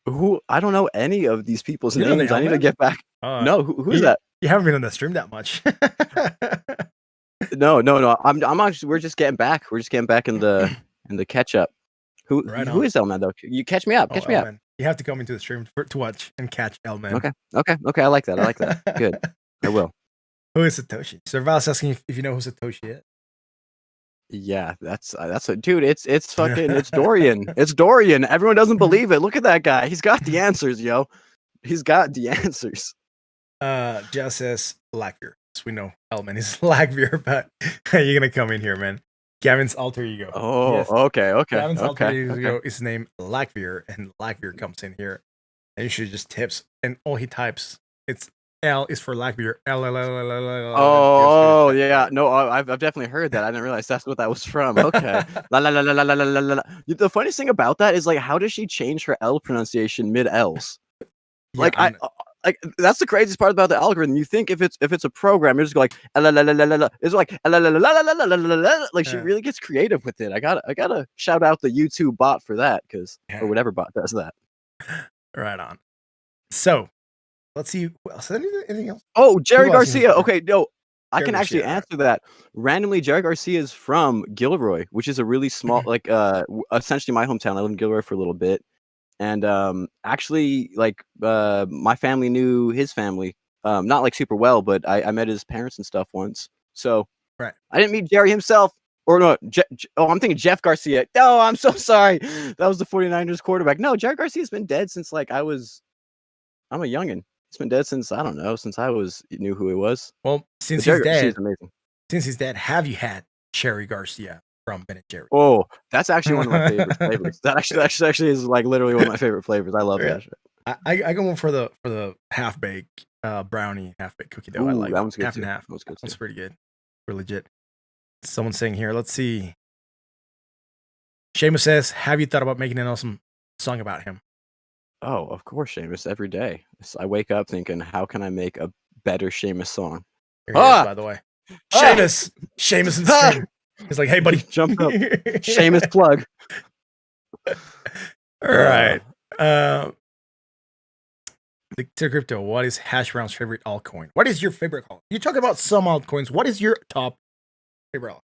Who? I don't know any of these people's names. I need to get back. No, who's that? You haven't been on the stream that much. No. I'm actually. We're just getting back. We're just getting back in the catch up. Who is L man though? You catch me up. Catch me up. You have to come into the stream to watch and catch L man. Okay. I like that. Good. I will. Who is Satoshi? Serval's asking if you know who Satoshi is. Yeah, that's a dude. It's fucking it's Dorian. It's Dorian. Everyone doesn't believe it. Look at that guy. He's got the answers, yo. He's got the answers. Just says lacquer. we know Elman is Lagvir, but you're gonna come in here, man. Gavin's alter ego. Oh, Yes, okay. Gavin's alter ego is named Lagvir, and Lagvir comes in here, and you should just tips, and all he types, it's L is for Lagvir. L. Oh, yeah. No, I've definitely heard that. I didn't realize that's what that was from. Okay. La la la la la la la la la. The funniest thing about that is like, how does she change her L pronunciation mid L's? Like like that's the craziest part about the algorithm. You think if it's a program, you're just like la la la la la la. It's like la la la la la la la la la. Like she really gets creative with it. I gotta shout out the YouTube bot for that, or whatever bot does that. Right on. So let's see. Anything else? Oh, Jerry Garcia. Okay, no, I can actually answer that. Randomly, Jerry Garcia is from Gilroy, which is a really small, like, essentially my hometown. I lived in Gilroy for a little bit, and actually, like, my family knew his family, not like super well, but I met his parents and stuff once. So, right, I didn't meet Jerry himself, or no. I'm thinking Jeff Garcia. No, I'm so sorry. That was the 49ers quarterback. No, Jerry Garcia's been dead since like I'm a youngin'. He's been dead since, I don't know, since I knew who he was. Well, since he's dead, have you had Cherry Garcia from Ben & Jerry's? Oh, that's actually one of my favorite flavors. That actually is like literally one of my favorite flavors. I love that shit. I go for the half baked brownie, half baked cookie dough. I like that one's good half too. and half. That one's good. That's pretty good. We're legit. Someone's saying here, let's see. Seamus says, have you thought about making an awesome song about him? Oh, of course, Seamus. Every day, I wake up thinking, how can I make a better Seamus song? Here he is, by the way, Seamus and stream. He's like, hey, buddy, jump up, Seamus plug. All right, the crypto. What is Hashbrown's favorite altcoin? What is your favorite altcoin? You talk about some altcoins. What is your top favorite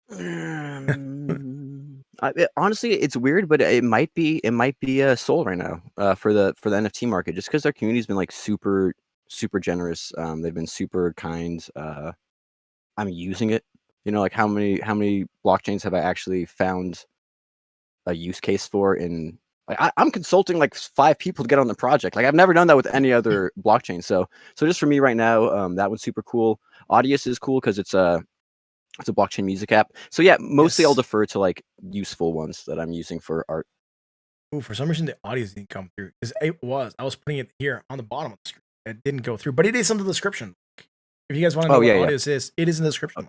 altcoin? Honestly, it's weird, but it might be Soul right now for the NFT market, just because their community's been like super generous. They've been super kind. I'm using it. You know, like how many blockchains have I actually found a use case for? In like I'm consulting like 5 people to get on the project. Like I've never done that with any other blockchain. So just for me right now, that one's super cool. Audius is cool because it's a blockchain music app. So yeah, mostly I'll defer to like useful ones that I'm using for art. Ooh, for some reason the audio didn't come through. Because I was putting it here on the bottom of the screen. It didn't go through, but it is in the description. If you guys want to know what audios is, it is in the description.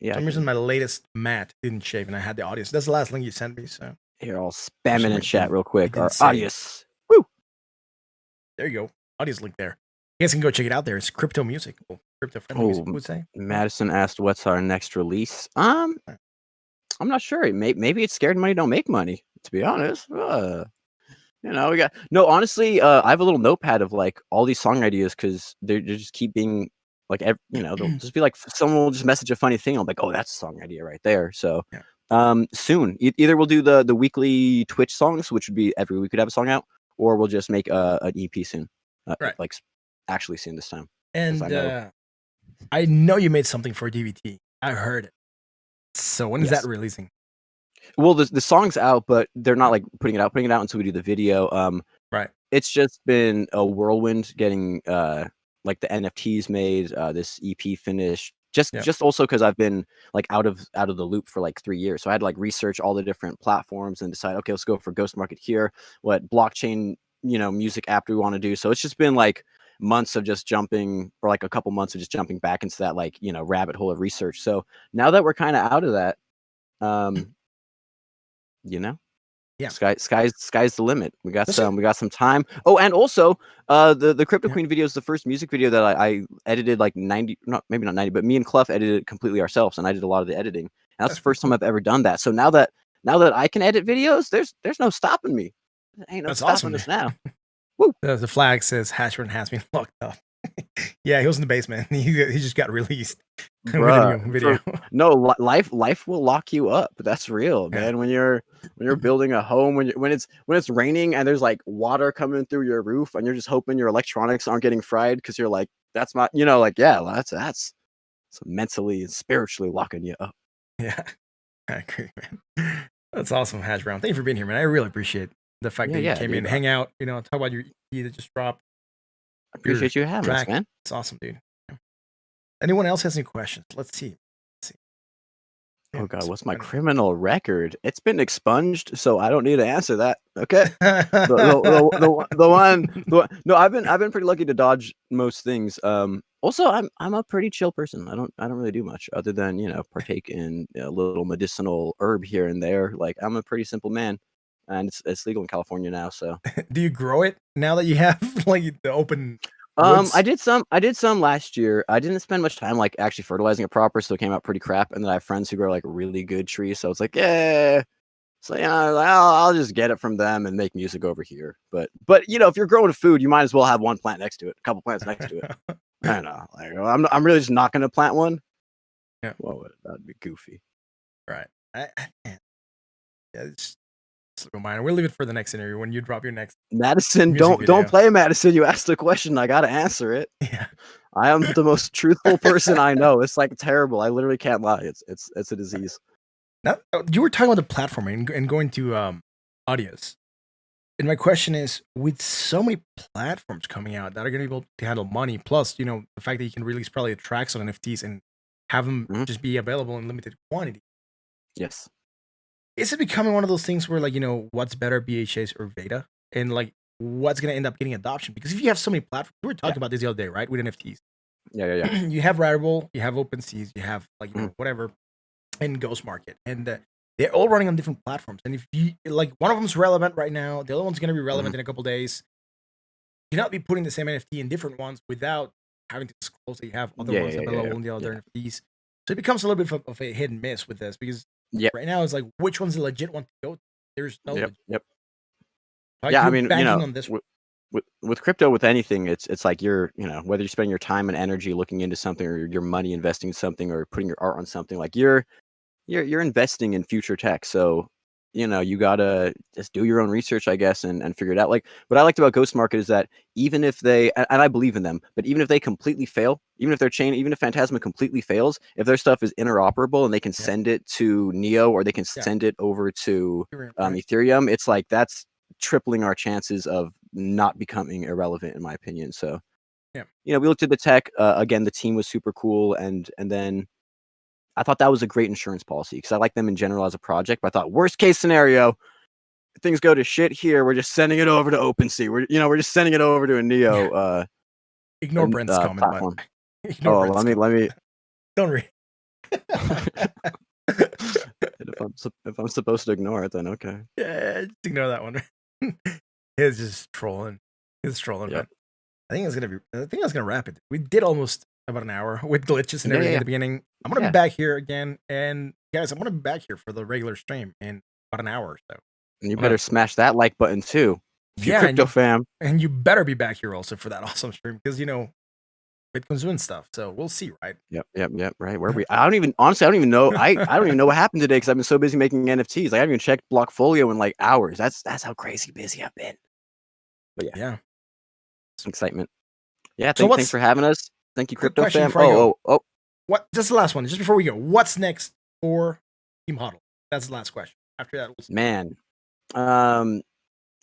Yeah. For some reason my latest mat didn't shave and I had the audios. That's the last link you sent me. So here, I'll spam it in chat real quick. Our audios. Woo! There you go. Audios link there. You guys can go check it out there. It's crypto music. Crypto friendly music, would say. Madison asked, "What's our next release?" I'm not sure. Maybe it's Scared Money Don't Make Money. To be honest, you know, we got honestly, I have a little notepad of like all these song ideas because they just keep being like, they'll just be like someone will just message a funny thing. I'm like, oh, that's a song idea right there. So, soon, either we'll do the weekly Twitch songs, which would be every week we'd have a song out, or we'll just make an EP soon, like actually soon this time. And I know you made something for DVT. I heard it. So when is that releasing? Well, the song's out, but they're not like putting it out until we do the video. Right. It's just been a whirlwind getting like the NFTs made, this EP finished. Just also because I've been like out of the loop for like 3 years, so I had to like research all the different platforms and decide, okay, let's go for Ghost Market here. What blockchain, music app do we want to do? So it's just been like months of just jumping, or like a couple months of just jumping back into that like rabbit hole of research. So now that we're kind of out of that, sky's the limit. We got some time. Oh, and also the Crypto Queen video is the first music video that I edited like 90, maybe not 90, but me and Clough edited it completely ourselves, and I did a lot of the editing. And that's the first time I've ever done that. So now that I can edit videos, there's no stopping me. There ain't no stopping us now. Woo. The flag says Hashbrown has been locked up. Yeah, he was in the basement. He just got released. Video. Life will lock you up. That's real, man. When you're building a home, when it's raining and there's like water coming through your roof, and you're just hoping your electronics aren't getting fried because you're like, that's not, that's mentally and spiritually locking you up. Yeah, I agree, man. That's awesome, Hashbrown. Thank you for being here, man. I really appreciate the fact that you came in, hang out, talk about your EP that just dropped. I appreciate you having us, man. It's awesome, dude. Anyone else has any questions? Let's see. Oh Yeah, God, so what's my kind criminal record? It's been expunged, so I don't need to answer that. Okay. No, I've been pretty lucky to dodge most things. Also, I'm a pretty chill person. I don't really do much other than partake in a little medicinal herb here and there. Like I'm a pretty simple man, and it's legal in California now. So Do you grow it now that you have like the open woods? I did some last year. I didn't spend much time like actually fertilizing it proper, so it came out pretty crap. And then I have friends who grow like really good trees, so it's like yeah. So like, I'll just get it from them and make music over here. But if you're growing food, you might as well have one plant next to it, a couple plants next to it. I don't know. Like I'm really just not gonna plant one. Yeah. Well, that'd be goofy. Right. Yeah, it's slip of mine. We'll leave it for the next interview when you drop your next Madison, music don't video. play Madison. You asked a question, I gotta answer it. Yeah. I am the most truthful person I know. It's like terrible. I literally can't lie. It's a disease. Now, you were talking about the platform and going to audios. And my question is, with so many platforms coming out that are going to be able to handle money, plus the fact that you can release probably tracks on NFTs and have them Mhm. just be available in limited quantity, Yes. is it becoming one of those things where what's better, BHAs or Veda, and like what's going to end up getting adoption? Because if you have so many platforms, we were talking Yeah. about this the other day, right? With NFTs, Yeah. you have Rarible, you have OpenSeas, you have Mhm. whatever, and Ghost Market, and they're all running on different platforms. And if you like, one of them's relevant right now, the other one's going to be relevant in a couple days. You cannot be putting the same NFT in different ones without having to disclose that you have other ones available in the other NFTs. So it becomes a little bit of a hit and miss with this because Yep. right now it's like which one's the legit one to go to? There's no legit. Yep. Like Yeah, I you're mean, banking on this one. with crypto, with anything, it's like you're, whether you're spending your time and energy looking into something or your money investing in something or putting your art on something, like you're investing in future tech. So, you gotta just do your own research, I guess, and figure it out. Like what I liked about Ghost Market is that even if they and I believe in them, but even if they completely fail, even if their chain, even if Phantasma completely fails, if their stuff is interoperable and they can Yeah. send it to Neo or they can Yeah. send it over to Right? Ethereum, it's like that's tripling our chances of not becoming irrelevant, in my opinion. So, Yeah. we looked at the tech. Again, the team was super cool, and then I thought that was a great insurance policy because I like them in general as a project. But I thought worst case scenario, things go to shit here. We're just sending it over to OpenSea. We're just sending it over to a Neo Ignore Brent's comment, but platform. ignore Brent's Let me. Don't read. If I'm supposed to ignore it, then okay. Yeah, just ignore that one. He's just trolling. He's trolling, Yep. but I think I was gonna wrap it. We did almost about an hour with glitches and everything at the beginning. I'm gonna be back here again, and guys, I'm gonna be back here for the regular stream in about an hour or so. And you better smash that like button too. If you're crypto fam. And you better be back here also for that awesome stream because Bitcoin's doing stuff. So we'll see, right? Yep. Right. Where we? I don't even know. I don't even know what happened today because I've been so busy making NFTs. Like, I haven't even checked Blockfolio in like hours. That's how crazy busy I've been. But Yeah. Some excitement. Yeah. So Thanks for having us. Thank you, quick crypto question fam. before I go. Oh. What? Just the last one. Just before we go, what's next for Team Hodl? That's the last question. After that, we'll see. Man.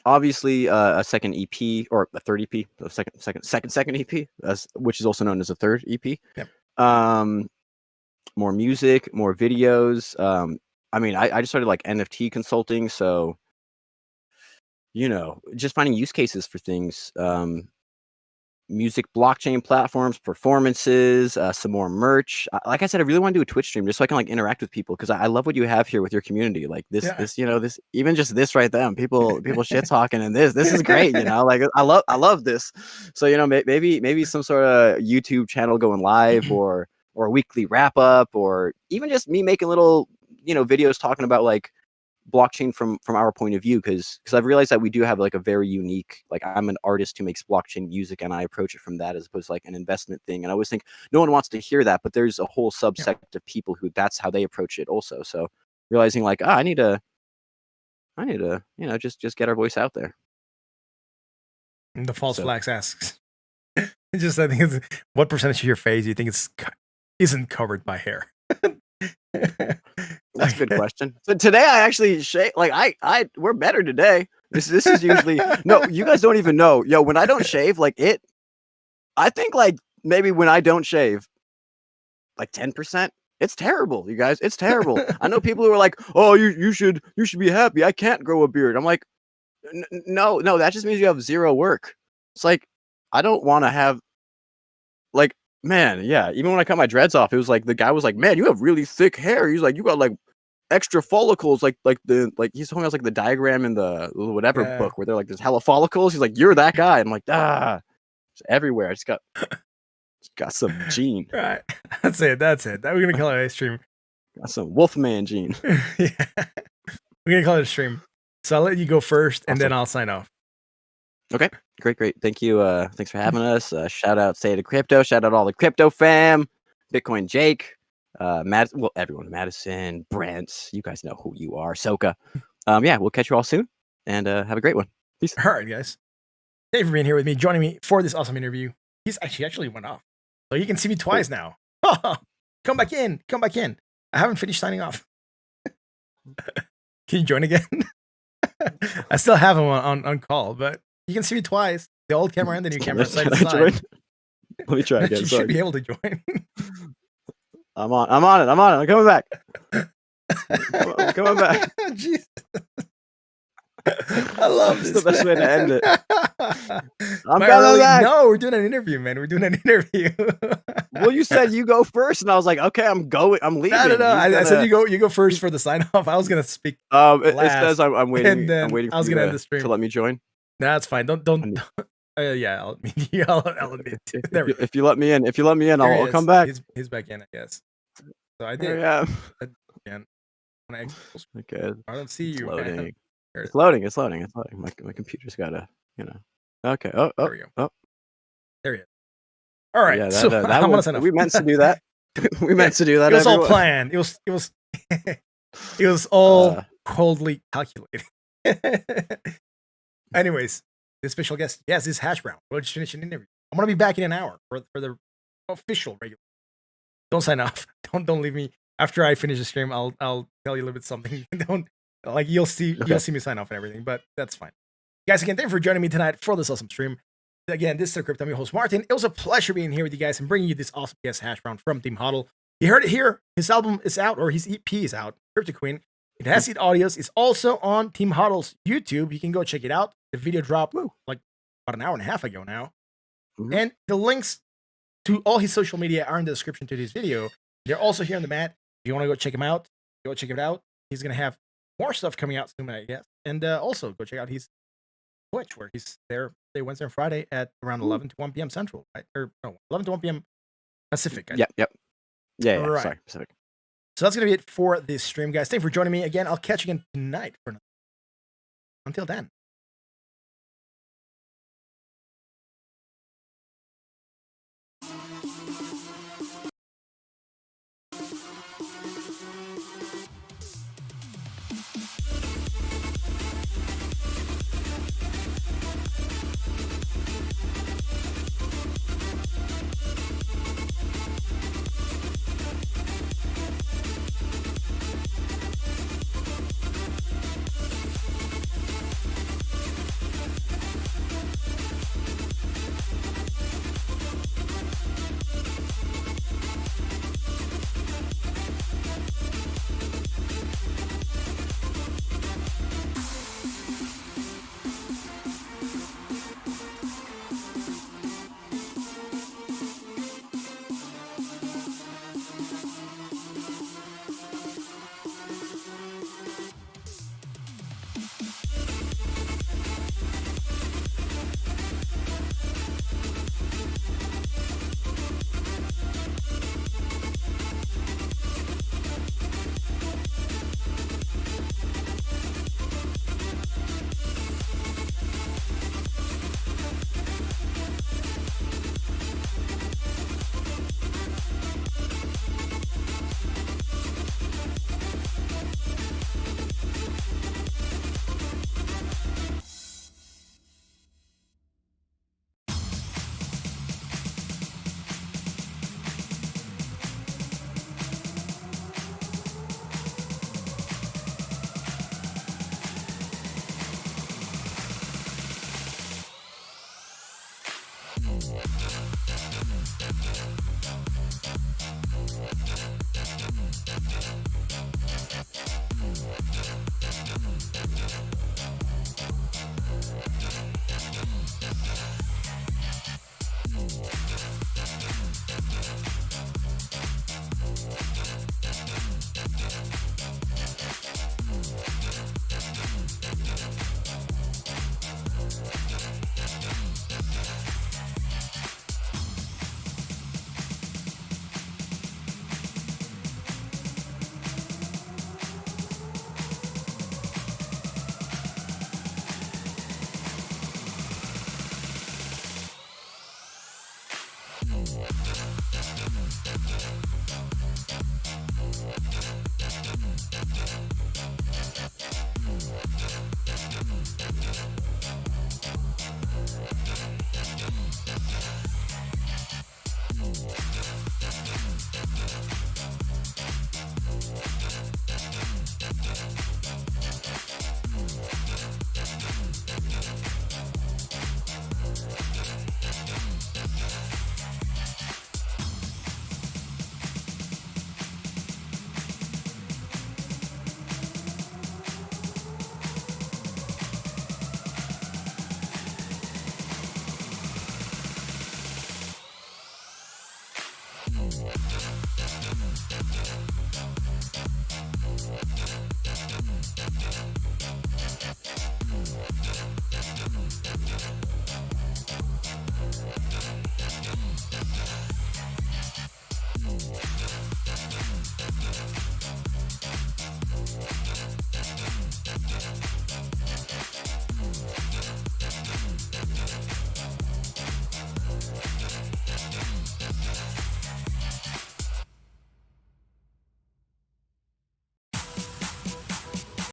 Obviously, a second EP or a third EP, a second EP, which is also known as a third EP. Yep. More music, more videos. I mean, I just started like NFT consulting, so just finding use cases for things. Music blockchain platforms, performances, some more merch. Like I said, I really want to do a Twitch stream just so I can like interact with people because I love what you have here with your community. Like this, even just this right there, people shit talking, and this is great. Like I love this. So maybe some sort of YouTube channel going live or a weekly wrap up, or even just me making little videos talking about like blockchain from our point of view, because I've realized that we do have like a very unique, like I'm an artist who makes blockchain music and I approach it from that as opposed to like an investment thing. And I always think no one wants to hear that, but there's a whole subsect of people who that's how they approach it also. So realizing like, I need to just get our voice out there. And the false flags asks, I think it's what percentage of your face do you think isn't covered by hair? That's a good question. So today I actually shave. Like we're better today. This is usually no. You guys don't even know. Yo, when I don't shave, like I think like maybe when I don't shave, like 10%. It's terrible, you guys. It's terrible. I know people who are like, "Oh, you should be happy. I can't grow a beard." I'm like, no, that just means you have zero work. It's like, I don't want to have, like, man, yeah. Even when I cut my dreads off, it was like the guy was like, "Man, you have really thick hair." He's like, "You got like extra follicles, like he's showing us like the diagram in the whatever book where they're like there's hella follicles." He's like, "You're that guy." I'm like, it's everywhere. I just got some gene. Right. That's it. We're gonna call it a stream. Got some Wolfman gene. Yeah. We're gonna call it a stream. So I'll let you go first, and then I'll sign off. Okay, great. Thank you. Thanks for having us. Shout out Say to Crypto. Shout out all the crypto fam. Bitcoin Jake. Everyone. Madison, Brent. You guys know who you are. Soka. Yeah, we'll catch you all soon, and have a great one. Peace. All right, guys. Thank you for being here with me, joining me for this awesome interview. He's actually went off, so you can see me twice now. Come back in. I haven't finished signing off. Can you join again? I still have him on call, but you can see me twice. The old camera and the new camera side to side. Let me try again. You should be able to join. I'm on it. I'm coming back. I'm coming back. Jesus. I love this. That's the best way to end it. I'm coming back. No, we're doing an interview, man. We're doing an interview. Well, you said you go first, and I was like, okay, I'm leaving. No. I said you go first for the sign off. I was gonna speak. It says I'm waiting. And I'm waiting for I was you gonna end the stream to let me join. No, that's fine. Don't. Yeah, I'll admit. If you let me in, I'll come back. He's back in, I guess. So I did. Yeah. Again. Okay. I don't see you. It's loading. My computer's gotta, Okay. Oh. There we go. There he is. All right. Yeah, so that was, we meant to do that. We meant to do that. It was all planned. It was all coldly calculated. Anyways, the special guest, yes, is Hashbrown. We'll just finish an interview. I'm gonna be back in an hour for the official regular. Don't sign off. Don't leave me after I finish the stream. I'll tell you a little bit something. Don't you'll see me sign off and everything, but that's fine. Guys, again, thank you for joining me tonight for this awesome stream. Again, this is the Crypto. I'm your host, Martin. It was a pleasure being here with you guys and bringing you this awesome guest, Hashbrown from Team Hodl. You heard it here. His album is out, or his EP is out, Crypto Queen. It has it audios. It's also on Team Hodl's YouTube. You can go check it out. The video dropped like about an hour and a half ago now. Mm-hmm. And the links to all his social media are in the description to this video. They're also here on the mat. If you want to go check him out, go check it out. He's going to have more stuff coming out soon, I guess. And also go check out his Twitch, where he's there Wednesday and Friday at around 11 to 1 p.m. Central, right? Or no, 11 to 1 p.m. Pacific. Yep. Yeah. Right. Sorry, Pacific. So that's going to be it for this stream, guys. Thank you for joining me again. I'll catch you again tonight for another. Until then.